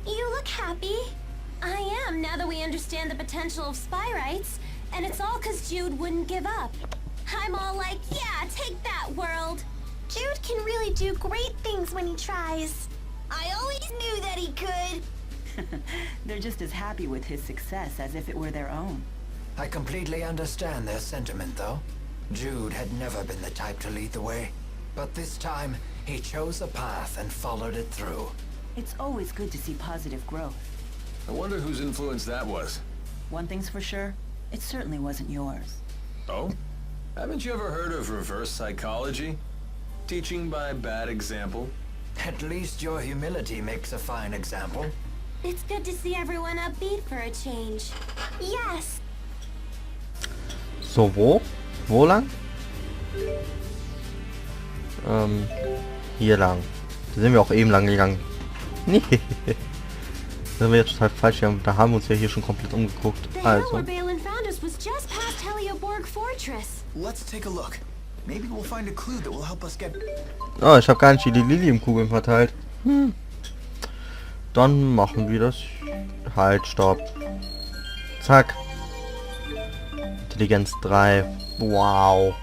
You look happy. I am, now that we understand the potential of Spyrites. And it's all because Jude wouldn't give up. I'm all like, yeah, take that, world. Jude can really do great things when he tries. I always knew that he could. They're just as happy with his success as if it were their own. I completely understand their sentiment, though. Jude had never been the type to lead the way. But this time, he chose a path and followed it through. It's always good to see positive growth. I wonder whose influence that was. One thing's for sure, it certainly wasn't yours. Oh? Haven't you ever heard of reverse psychology? Teaching by bad example? At least your humility makes a fine example. It's good to see everyone upbeat for a change. Yes. So, wo? Wo lang? Hier lang. Da sind wir auch eben lang gegangen. Da sind wir jetzt total falsch. Da haben wir uns ja hier schon komplett umgeguckt. Also. Let's take a look. Maybe we'll find a clue that will help us get... Oh, ich habe gar nicht die Liliumkugeln verteilt. Dann machen wir das. Halt, stopp. Zack. Intelligenz 3. Wow.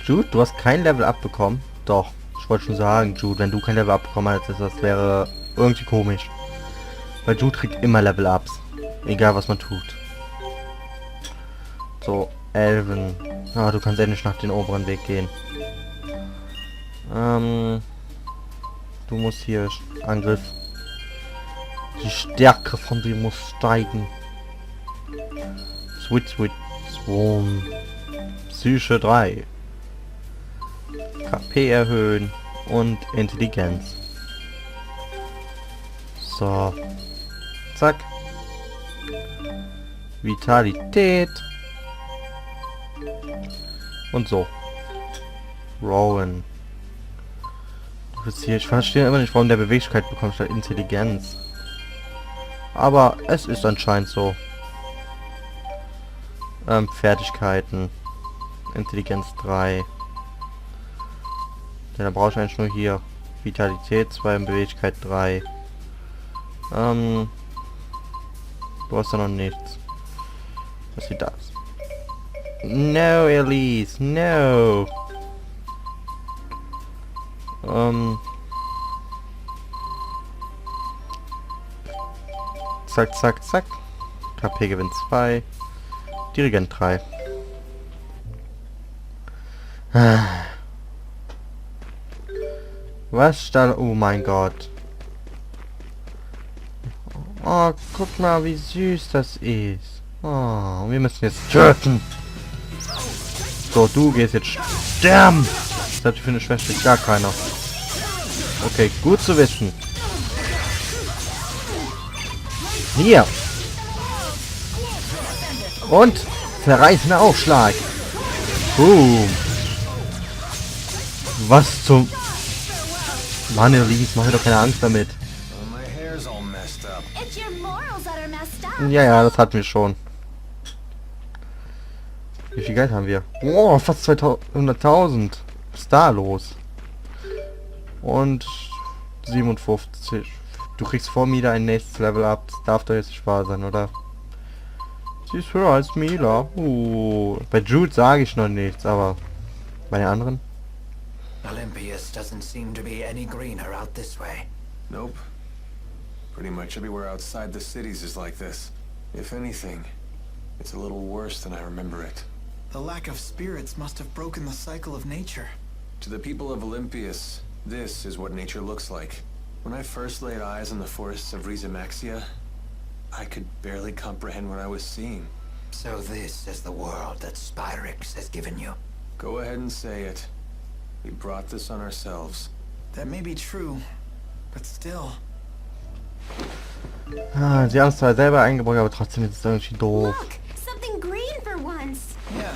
Jude, du hast kein Level abbekommen. Doch, ich wollte schon sagen, Jude, wenn du kein Level abbekommen hättest, das wäre irgendwie komisch. Weil Jude kriegt immer Level-Ups. Egal, was man tut. So, Elven. Ah, du kannst endlich nach den oberen Weg gehen. Du musst hier Angriff. Die Stärke von dir muss steigen. Switch, Swarm. Psyche 3. KP erhöhen und Intelligenz. So. Zack. Vitalität. Und so. Rowan. Ich verstehe immer nicht, warum der Beweglichkeit bekommt statt Intelligenz. Aber es ist anscheinend so. Fertigkeiten. Intelligenz 3. Ja, da brauche ich eigentlich nur hier. Vitalität 2 und Beweglichkeit 3. Du hast da noch nichts. Was ist das? No, Elise, no. Zack, zack, zack. KP gewinnt 2. Dirigent 3. Was dann? Oh mein Gott. Oh, guck mal, wie süß das ist. Oh, wir müssen jetzt töten. So, du gehst jetzt sterben. Was hat die für eine Schwester? Gar keiner. Okay, gut zu wissen. Hier. Und zerreißender Aufschlag. Boom. Was zum... Mann, Elise, mach mir doch keine Angst damit. Ja, das hatten wir schon. Wie viel Geld haben wir? Oh, fast 200.000. Was ist da los? Und 57. Du kriegst vor Mila ein nächstes Level ab. Das darf doch jetzt nicht wahr sein, oder? Sie ist höher als Mila. Bei Jude sage ich noch nichts, aber bei den anderen? Olympias doesn't seem to be any greener out this way. Nope. Pretty much everywhere outside the cities is like this. If anything, it's a little worse than I remember it. The lack of spirits must have broken the cycle of nature. To the people of Olympias, this is what nature looks like. When I first laid eyes on the forests of Rieze-Maxia, I could barely comprehend what I was seeing. So this is the world that Spyrix has given you. Go ahead and say it. We brought this on ourselves. That may be true, but still. Ah, sie haben es zwar selber eingebaut, aber trotzdem ist es irgendwie doof. Look, something green for once. Yeah,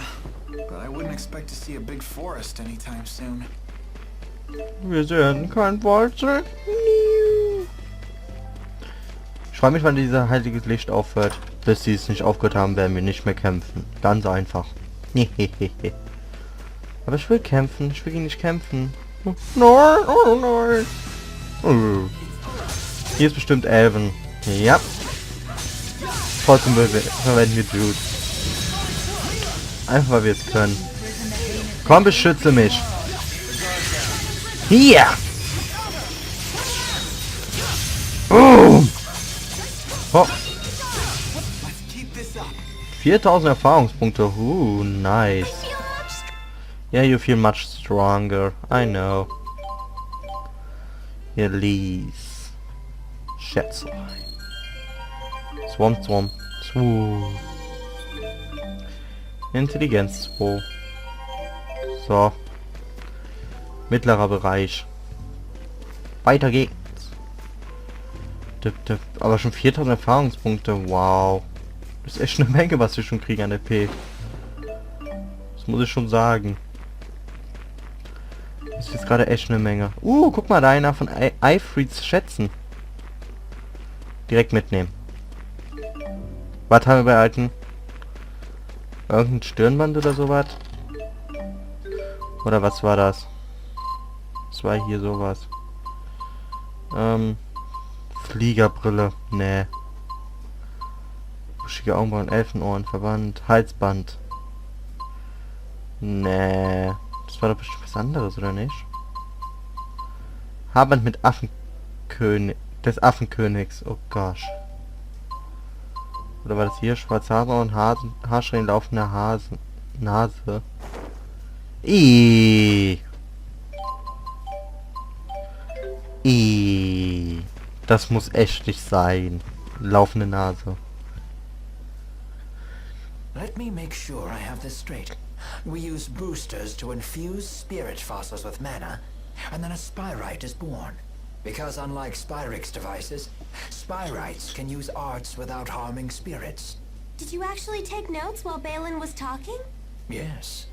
but I wouldn't expect to see a big forest anytime soon. Wir sehen kein Wurzel. Ich frage mich, wann dieser heiliges Licht aufhört. Bis sie es nicht aufgehört haben, werden wir nicht mehr kämpfen. Ganz einfach. Aber ich will kämpfen. Ich will ihn nicht kämpfen. Nein, oh nein. Hier ist bestimmt Elven. Ja. Trotzdem verwenden wir Jude. Einfach weil wir es können. Komm, beschütze mich. Hier! Boom! Oh. 4000 Erfahrungspunkte. Nice. Yeah, you feel much stronger. I know. Elise. Schätzelein. Swamp. Intelligenz 2. So. Mittlerer Bereich. Weiter geht's. Aber schon 4000 Erfahrungspunkte. Wow. Das ist echt eine Menge, was wir schon kriegen an EP. Das muss ich schon sagen. Das ist jetzt gerade echt eine Menge. Guck mal, da einer von Eifrieds Schätzen. Direkt mitnehmen. Was haben wir behalten? Irgendein Stirnband oder sowas? Oder was war das? Was war hier sowas? Fliegerbrille. Nee. Buschige Augenbrauen, Elfenohren, Verband, Halsband. Nee. Das war doch bestimmt was anderes, oder nicht? Haarband mit Affenkönig. Des Affenkönigs. Oh gosh. Oder war das hier? Schwarze Haare und Haarsträhnen laufende Nase. Das muss echt nicht sein. Laufende Nase. Let me make sure I have this straight. We use boosters to infuse spirit fossils with mana, and then a spyrite is born. Because unlike Spyrix devices, spyrites can use arts without harming spirits. Did you actually take notes while Balin was talking? Yes,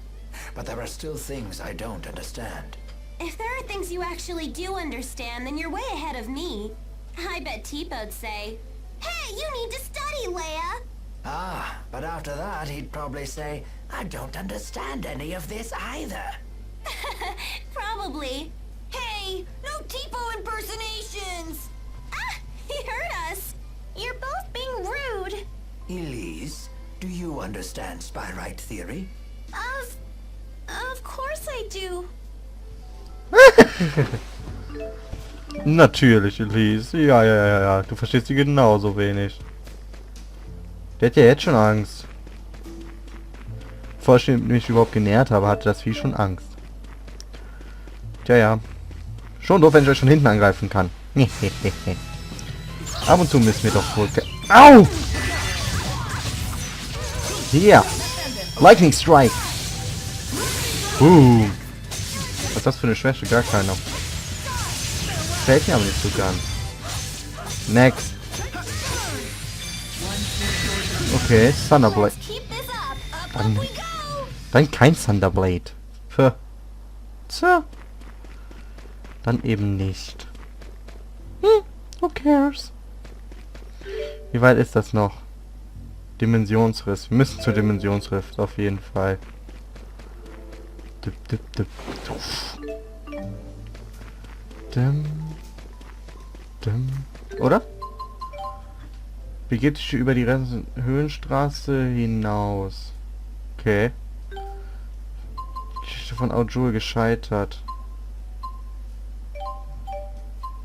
but there are still things I don't understand. If there are things you actually do understand, then you're way ahead of me. I bet Teepo'd say, "Hey, you need to study, Leia!" Ah, but after that he'd probably say, "I don't understand any of this either." Probably. Hey, no Teepo impersonations! Ah, he heard us! You're both being rude. Elise, do you understand spyrite theory? Of course I do. Natürlich, Elise. Ja. Du verstehst sie genauso wenig. Der hat ja jetzt schon Angst. Bevor ich mich überhaupt genährt habe, hatte das Vieh schon Angst. Ja. Schon doof, wenn ich euch von hinten angreifen kann. Ab und zu müssen wir doch wohl... Au! Hier! Lightning Strike! Was ist das für eine Schwäche? Gar keiner. Fällt mir aber nicht so ganz. Next. Okay, Thunderblade. Dann kein Thunderblade. Tja. Dann eben nicht. Who cares? Wie weit ist das noch? Dimensionsriss. Wir müssen zur Dimensionsriss, auf jeden Fall. Oder? Wie geht es über die Höhenstraße hinaus? Okay. Geschichte von Aujul gescheitert.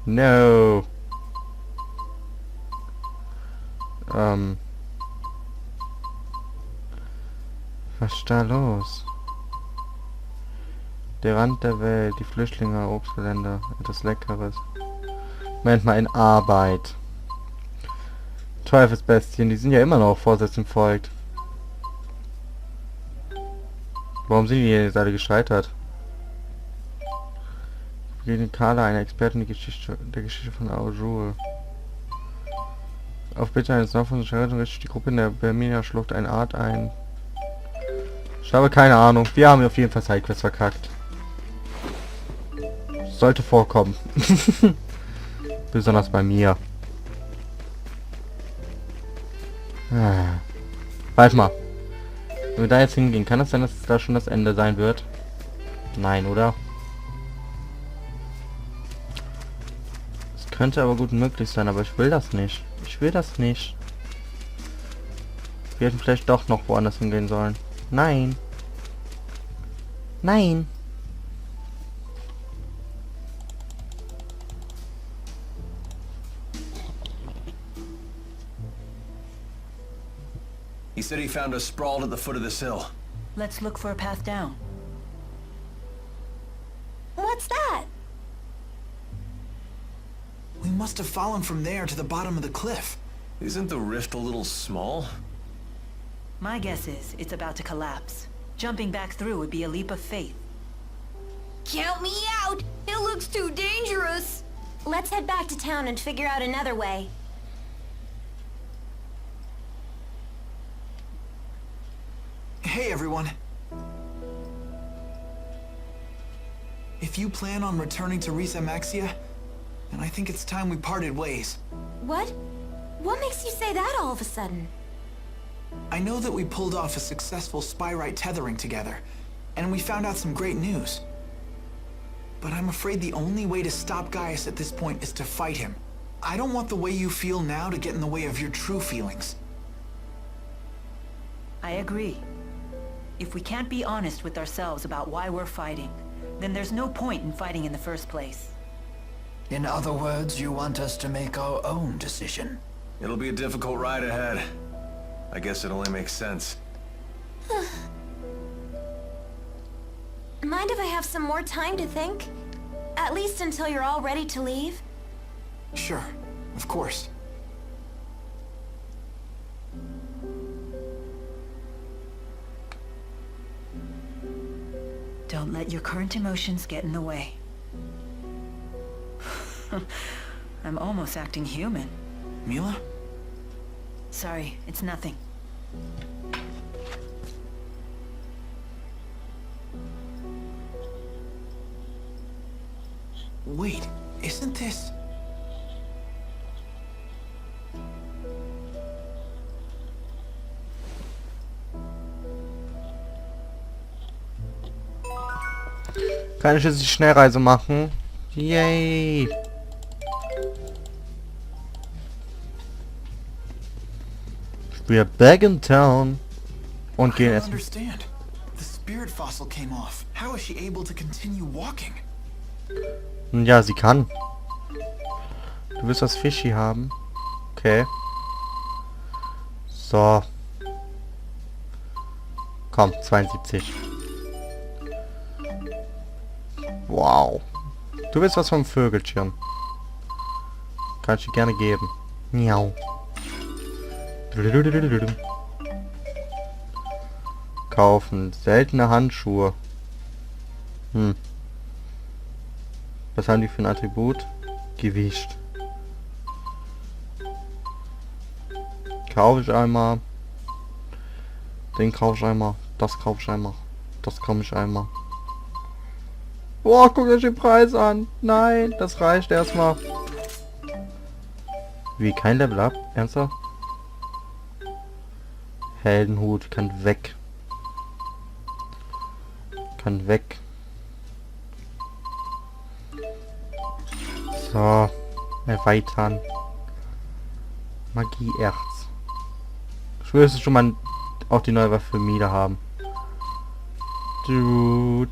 No. Was ist da los? Der Rand der Welt, die Flüchtlinge, Obstgelände, etwas Leckeres. Moment mal, in Arbeit. Teufelsbestien, die sind ja immer noch Vorsätzen folgt. Warum sind die jetzt alle gescheitert? Gegen Carla, eine Expertin der Geschichte von Aujul. Auf Bitte eines Nachfolgers richtet die Gruppe in der Bermina-Schlucht eine Art ein. Ich habe keine Ahnung. Wir haben auf jeden Fall Sidequests verkackt. Sollte vorkommen. Besonders bei mir. Warte mal. Wenn wir da jetzt hingehen, kann es sein, dass es da schon das Ende sein wird? Nein, oder? Könnte aber gut möglich sein, aber ich will das nicht. Ich will das nicht. Wir hätten vielleicht doch noch woanders hingehen sollen. Nein. Nein. He said he found us sprawled at the foot of this hill. Let's look for a path down. What's that? We must have fallen from there to the bottom of the cliff. Isn't the rift a little small? My guess is it's about to collapse. Jumping back through would be a leap of faith. Count me out! It looks too dangerous! Let's head back to town and figure out another way. Hey, everyone. If you plan on returning to Rieze-Maxia, then I think it's time we parted ways. What? What makes you say that all of a sudden? I know that we pulled off a successful Spyrite tethering together, and we found out some great news. But I'm afraid the only way to stop Gaius at this point is to fight him. I don't want the way you feel now to get in the way of your true feelings. I agree. If we can't be honest with ourselves about why we're fighting, then there's no point in fighting in the first place. In other words, you want us to make our own decision. It'll be a difficult ride ahead. I guess it only makes sense. Mind if I have some more time to think? At least until you're all ready to leave? Sure, of course. Don't let your current emotions get in the way. I'm almost acting human. Mila? Sorry, it's nothing. Wait, isn't this... Kann ich jetzt die Schnellreise machen? Yay! We're back in town. Und I gehen don't essen. understand. The spirit fossil came off. How is she able to continue walking? Ja, sie kann. Du willst das Fischi haben? Okay. So. Komm, 72. Wow. Du willst was vom Vögelchen. Kann ich dir gerne geben. Miau. Kaufen. Seltene Handschuhe. Was haben die für ein Attribut? Gewicht. Kaufe ich einmal. Den kaufe ich einmal. Das kaufe ich einmal. Das kaufe ich einmal. Boah, guckt euch den Preis an. Nein, das reicht erstmal. Wie, kein Level Up? Ernsthaft? Heldenhut, kann weg. Kann weg. So, erweitern. Magieerz. Ich will jetzt schon mal auch die neue Waffe für Mila haben. Dude.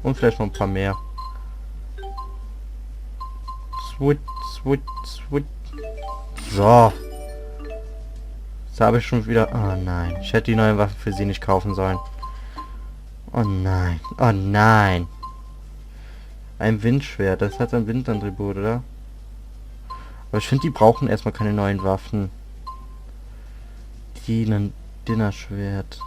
Und vielleicht noch ein paar mehr. Swit, swit, swit. So. Jetzt habe ich schon wieder... Oh nein. Ich hätte die neue Waffe für sie nicht kaufen sollen. Oh nein. Oh nein. Ein Windschwert. Das hat ein Windattribut, oder? Aber ich finde, die brauchen erstmal keine neuen Waffen. Dinnerschwert.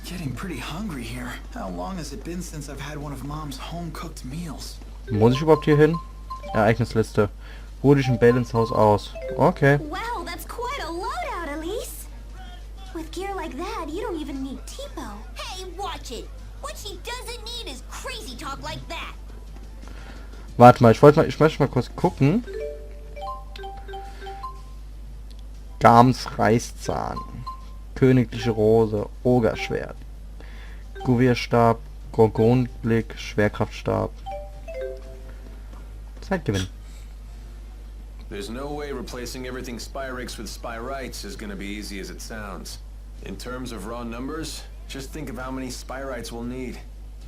Getting pretty hungry here. How long has it been since I've had one of Mom's home-cooked meals? Muss ich überhaupt hier hin? Ereignisliste. Ruhe dich im Balance Haus aus. Okay. Wow, that's quite a loadout, Elise. With gear like that, you don't even need Tipo. Hey, watch it. What she doesn't need is crazy talk like that. Warte mal, ich möchte mal kurz gucken. Gams Reißzahn. Königliche Rose. Ogerschwert. Guvierstab. Gorgonblick. Schwerkraftstab. Zeit gewinnen. There's no way replacing everything Spyrix with Spyrites is gonna be easy as it sounds. In terms of raw numbers, just think of how many Spyrites we'll need.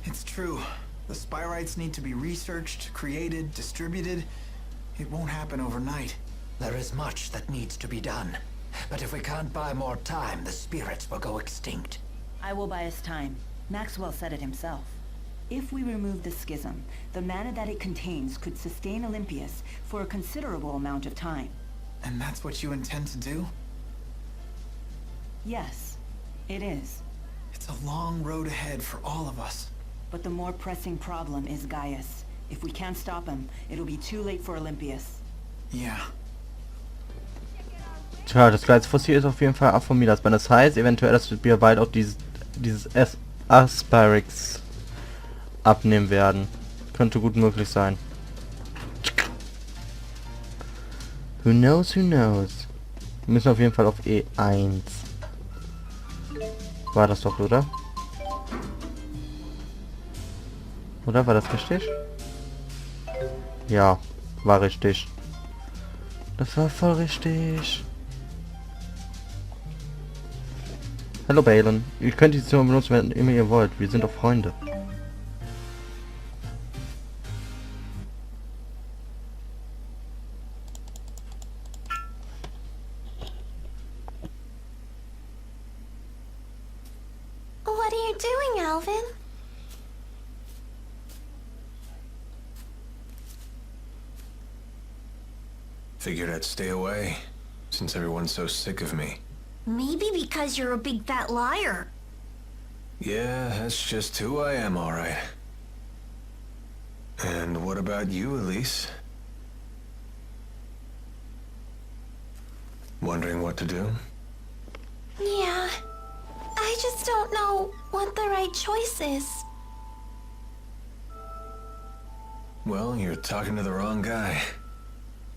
It's true. The Spyrites need to be researched, created, distributed. It won't happen overnight. There is much that needs to be done. But if we can't buy more time, the spirits will go extinct. I will buy us time. Maxwell said it himself. If we remove the schism, the mana that it contains could sustain Olympius for a considerable amount of time. And that's what you intend to do? Yes, it is. It's a long road ahead for all of us. But the more pressing problem is Gaius. If we can't stop him, it'll be too late for Olympius. Yeah. Tja, das Gleitsfossil ist auf jeden Fall ab von Midas. Das heißt, eventuell, dass wir bald auch dieses Aspyrix abnehmen werden. Könnte gut möglich sein. Who knows, who knows. Wir müssen auf jeden Fall auf E1. War das doch, oder? Oder war das richtig? Ja, war richtig. Das war voll richtig. Hallo Balin. Ihr könnt die Zimmer benutzen, wenn immer ihr wollt. Wir sind doch Freunde. What are you doing, Alvin? Figured I'd stay away, since everyone's so sick of me. Maybe because you're a big fat liar. Yeah, that's just who I am, alright. And what about you, Elise? Wondering what to do? Yeah. I just don't know what the right choice is. Well, you're talking to the wrong guy.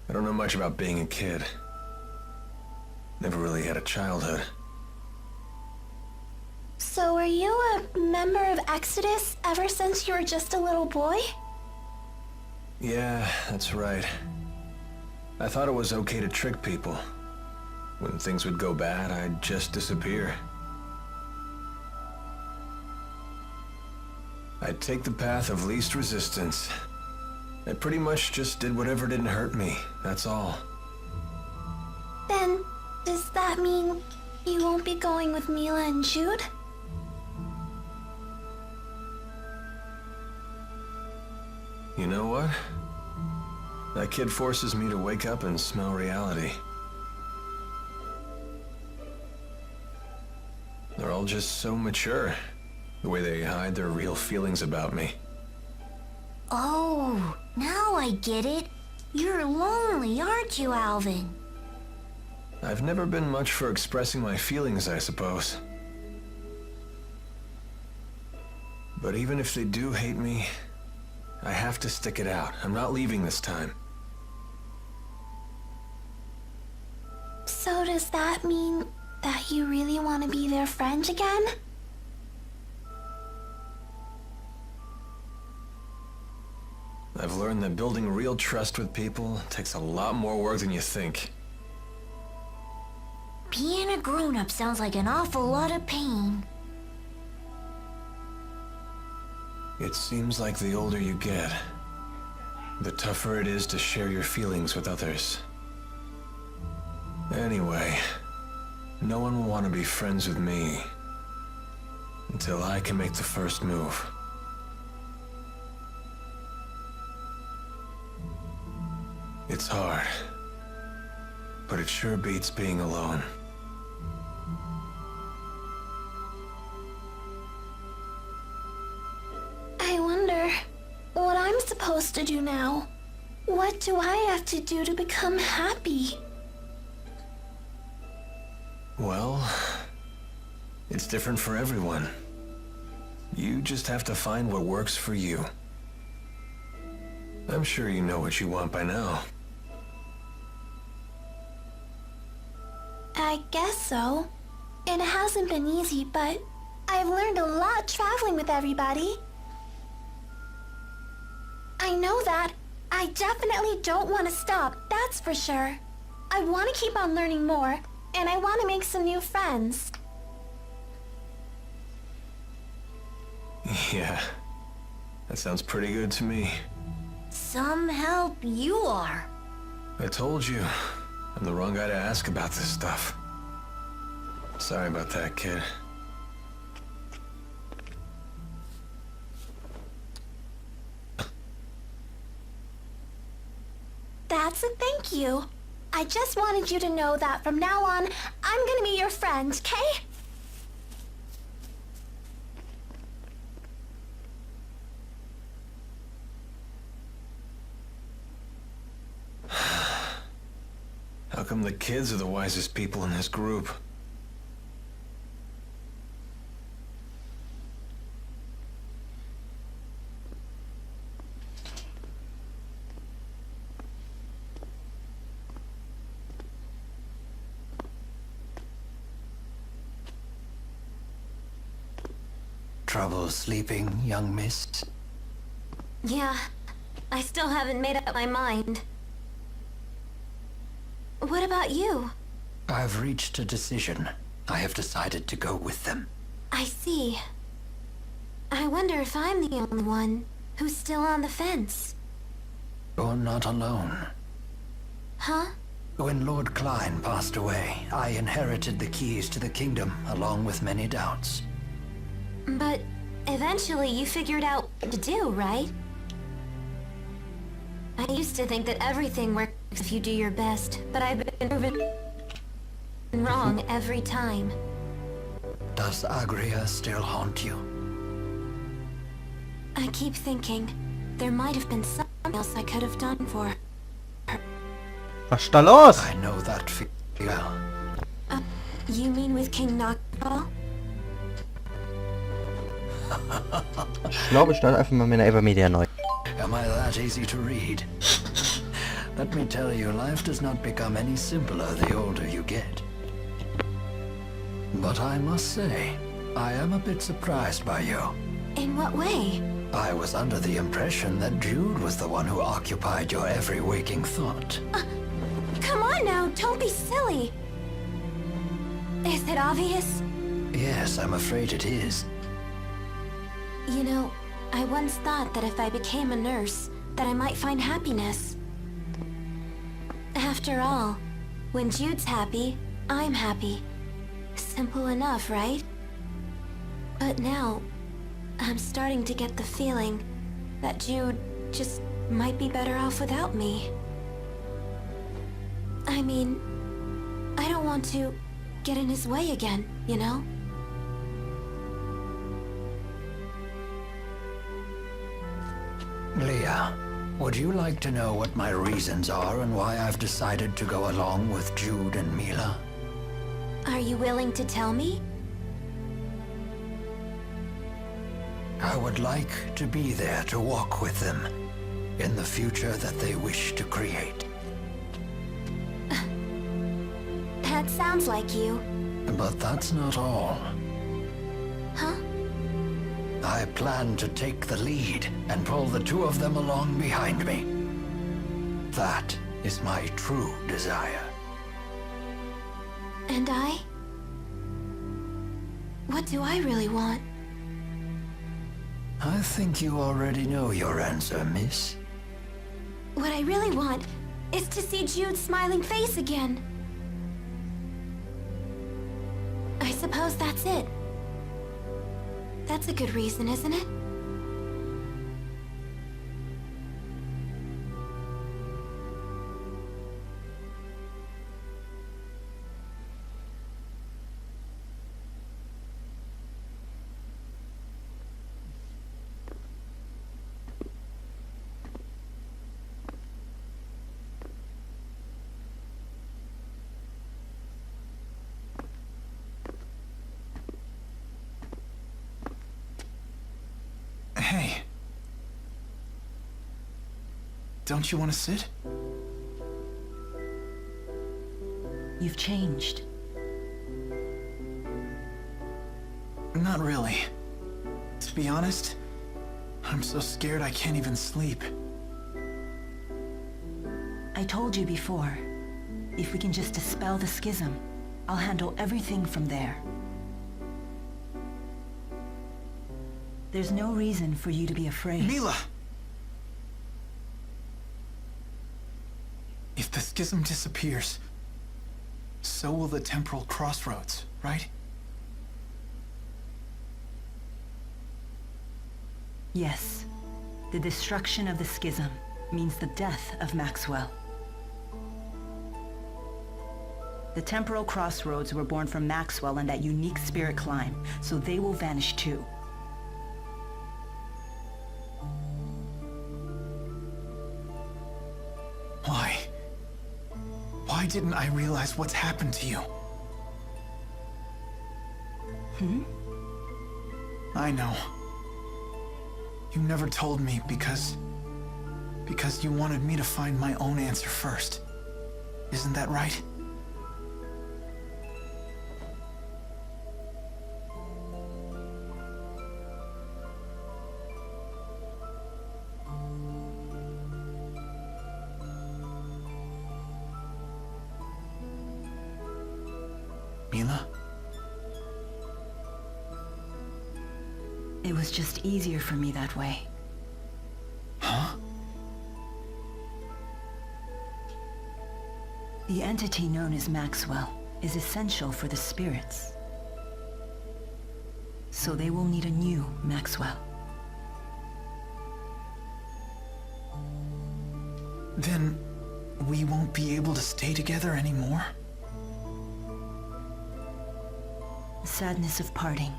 I don't know much about being a kid. Never really had a childhood. So were you a member of Exodus ever since you were just a little boy? Yeah, that's right. I thought it was okay to trick people. When things would go bad, I'd just disappear. I'd take the path of least resistance. I pretty much just did whatever didn't hurt me, that's all. Then, does that mean you won't be going with Mila and Jude? You know what? That kid forces me to wake up and smell reality. They're all just so mature. The way they hide their real feelings about me. Oh, now I get it. You're lonely, aren't you, Alvin? I've never been much for expressing my feelings, I suppose. But even if they do hate me, I have to stick it out. I'm not leaving this time. So does that mean that you really want to be their friend again? I've learned that building real trust with people takes a lot more work than you think. Being a grown-up sounds like an awful lot of pain. It seems like the older you get, the tougher it is to share your feelings with others. Anyway, no one will want to be friends with me until I can make the first move. It's hard, but it sure beats being alone. I wonder what I'm supposed to do now. What do I have to do to become happy? Well, it's different for everyone. You just have to find what works for you. I'm sure you know what you want by now. I guess so. It hasn't been easy, but I've learned a lot traveling with everybody. I know that I definitely don't want to stop, that's for sure. I want to keep on learning more, and I want to make some new friends. Yeah, that sounds pretty good to me. Some help you are. I told you, I'm the wrong guy to ask about this stuff. Sorry about that, kid. That's a thank you. I just wanted you to know that from now on, I'm gonna be your friend, okay? How come the kids are the wisest people in this group? Trouble sleeping, young miss? Yeah, I still haven't made up my mind. What about you? I've reached a decision. I have decided to go with them. I see. I wonder if I'm the only one who's still on the fence. You're not alone. Huh? When Lord Klein passed away, I inherited the keys to the kingdom, along with many doubts. But eventually you figured out what to do, right? I used to think that everything works if you do your best, but I've been proven wrong every time. Does Agria still haunt you? I keep thinking there might have been something else I could have done for her. Was ist da los? I know that feeling well. You mean with King Nakbal? Ich glaube, ich starte einfach mal meine Evermedia neu. Am I that easy to read? Let me tell you, life does not become any simpler the older you get. But I must say, I am a bit surprised by you. In what way? I was under the impression that Jude was the one who occupied your every waking thought. Come on now, don't be silly. Is it obvious? Yes, I'm afraid it is. You know, I once thought that if I became a nurse, that I might find happiness. After all, when Jude's happy, I'm happy. Simple enough, right? But now, I'm starting to get the feeling that Jude just might be better off without me. I mean, I don't want to get in his way again, you know? Leah, would you like to know what my reasons are and why I've decided to go along with Jude and Mila? Are you willing to tell me? I would like to be there to walk with them in the future that they wish to create. That sounds like you. But that's not all. Huh? I plan to take the lead and pull the two of them along behind me. That is my true desire. And I? What do I really want? I think you already know your answer, miss. What I really want is to see Jude's smiling face again. I suppose that's it. That's a good reason, isn't it? Hey. Don't you want to sit? You've changed. Not really. To be honest, I'm so scared I can't even sleep. I told you before, if we can just dispel the schism, I'll handle everything from there. There's no reason for you to be afraid. Mila! If the schism disappears, so will the temporal crossroads, right? Yes. The destruction of the schism means the death of Maxwell. The temporal crossroads were born from Maxwell and that unique spirit climb, so they will vanish too. Why? Why didn't I realize what's happened to you? I know. You never told me because you wanted me to find my own answer first. Isn't that right? Mila? It was just easier for me that way. Huh? The entity known as Maxwell is essential for the spirits. So they will need a new Maxwell. Then we won't be able to stay together anymore? The sadness of parting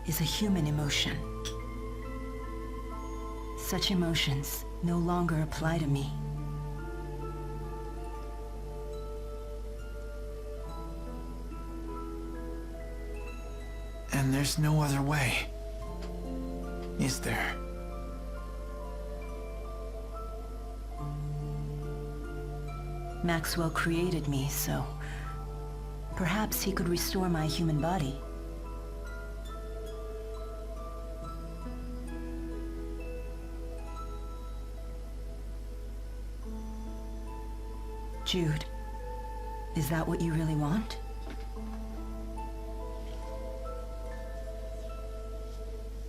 is a human emotion. Such emotions no longer apply to me. And there's no other way, is there? Maxwell created me, so perhaps he could restore my human body. Jude, is that what you really want?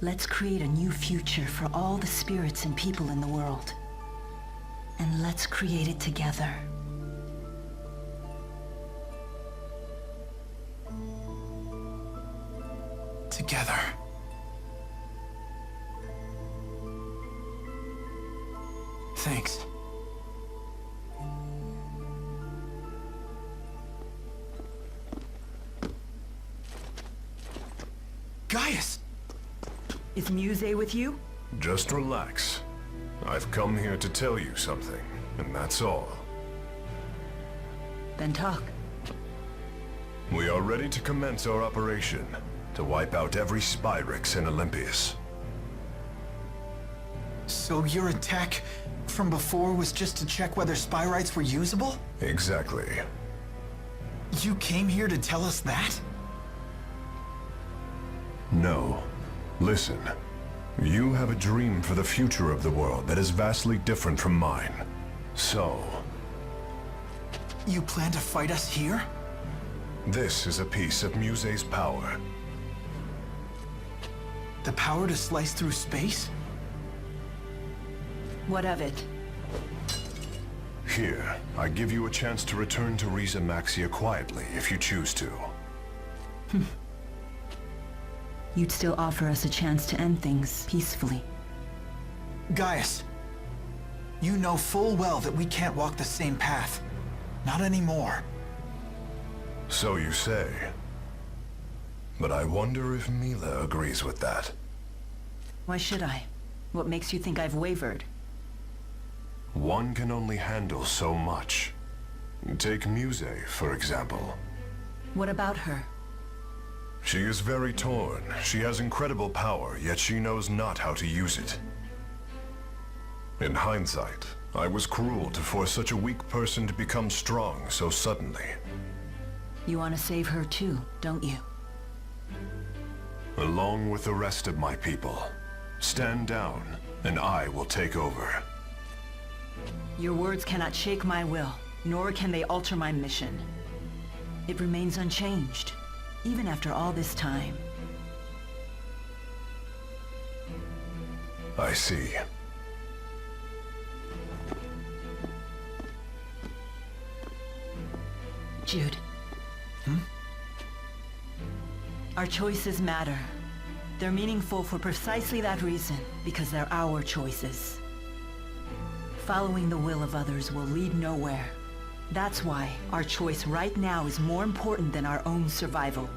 Let's create a new future for all the spirits and people in the world. And let's create it together. Together. Thanks. Gaius! Is Muse with you? Just relax. I've come here to tell you something, and that's all. Then talk. We are ready to commence our operation, to wipe out every Spyrix in Olympias. So your attack from before was just to check whether Spyrites were usable? Exactly. You came here to tell us that? No. Listen. You have a dream for the future of the world that is vastly different from mine. So... You plan to fight us here? this is a piece of Muse's power. The power to slice through space? What of it? Here, I give you a chance to return to Rieze-Maxia quietly, if you choose to. You'd still offer us a chance to end things peacefully. Gaius, you know full well that we can't walk the same path. Not anymore. So you say. But I wonder if Mila agrees with that. Why should I? What makes you think I've wavered? One can only handle so much. Take Muse, for example. What about her? She is very torn. She has incredible power, yet she knows not how to use it. In hindsight, I was cruel to force such a weak person to become strong so suddenly. You want to save her too, don't you? Along with the rest of my people. Stand down, and I will take over. Your words cannot shake my will, nor can they alter my mission. It remains unchanged, even after all this time. I see. Jude. Our choices matter. They're meaningful for precisely that reason, because they're our choices. Following the will of others will lead nowhere. That's why our choice right now is more important than our own survival.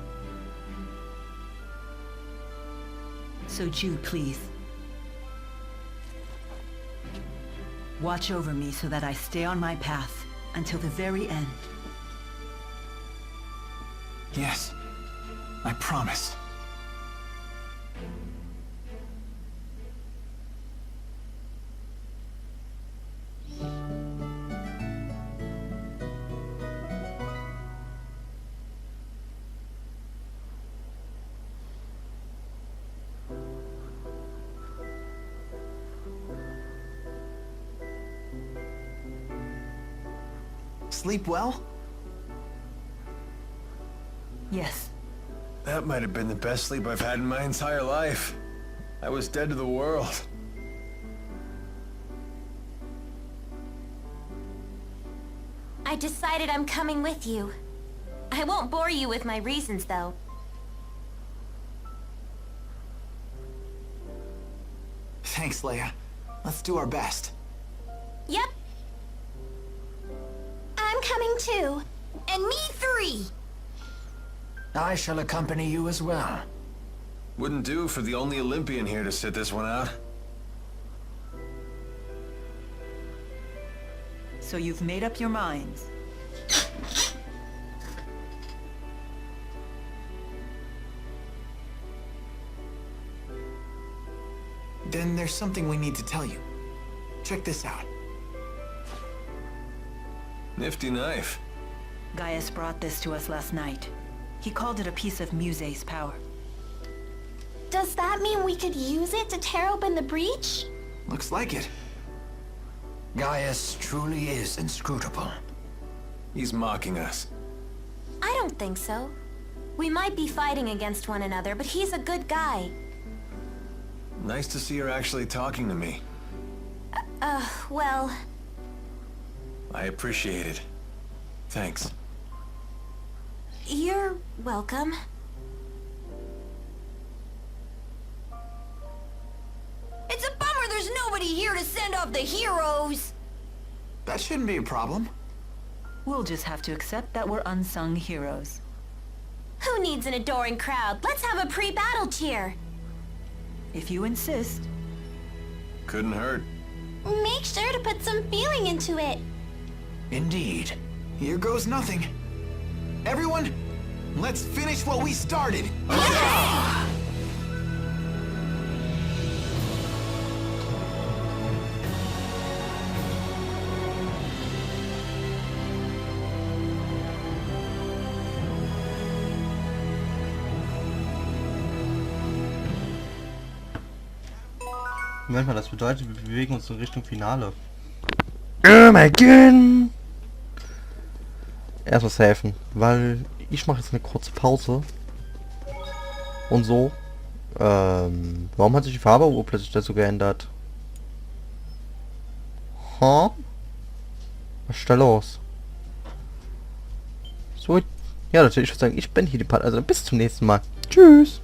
So Jude, please. Watch over me so that I stay on my path until the very end. Yes, I promise. Sleep well? Yes. That might have been the best sleep I've had in my entire life. I was dead to the world. I decided I'm coming with you. I won't bore you with my reasons, though. Thanks, Leia. Let's do our best. Yep. I'm coming too. And me 3. I shall accompany you as well. Wouldn't do for the only Olympian here to sit this one out. So you've made up your minds. Then there's something we need to tell you. Check this out. Nifty knife. Gaius brought this to us last night. He called it a piece of Muse's power. Does that mean we could use it to tear open the breach? Looks like it. Gaius truly is inscrutable. He's mocking us. I don't think so. We might be fighting against one another, but he's a good guy. Nice to see her actually talking to me. Well... I appreciate it. Thanks. You're welcome. It's a bummer there's nobody here to send off the heroes. That shouldn't be a problem. We'll just have to accept that we're unsung heroes. Who needs an adoring crowd? Let's have a pre-battle cheer. If you insist. Couldn't hurt. Make sure to put some feeling into it. Indeed. Here goes nothing. Everyone, let's finish what we started. Moment mal, das bedeutet, wir bewegen uns in Richtung Finale. Oh mein Gott! Erstmal safen, weil ich mache jetzt eine kurze Pause. Und so. Warum hat sich die Farbe plötzlich dazu geändert? Was ist da los? So, ja, natürlich, ich würde sagen, ich bin hier die Part. Also bis zum nächsten Mal. Tschüss!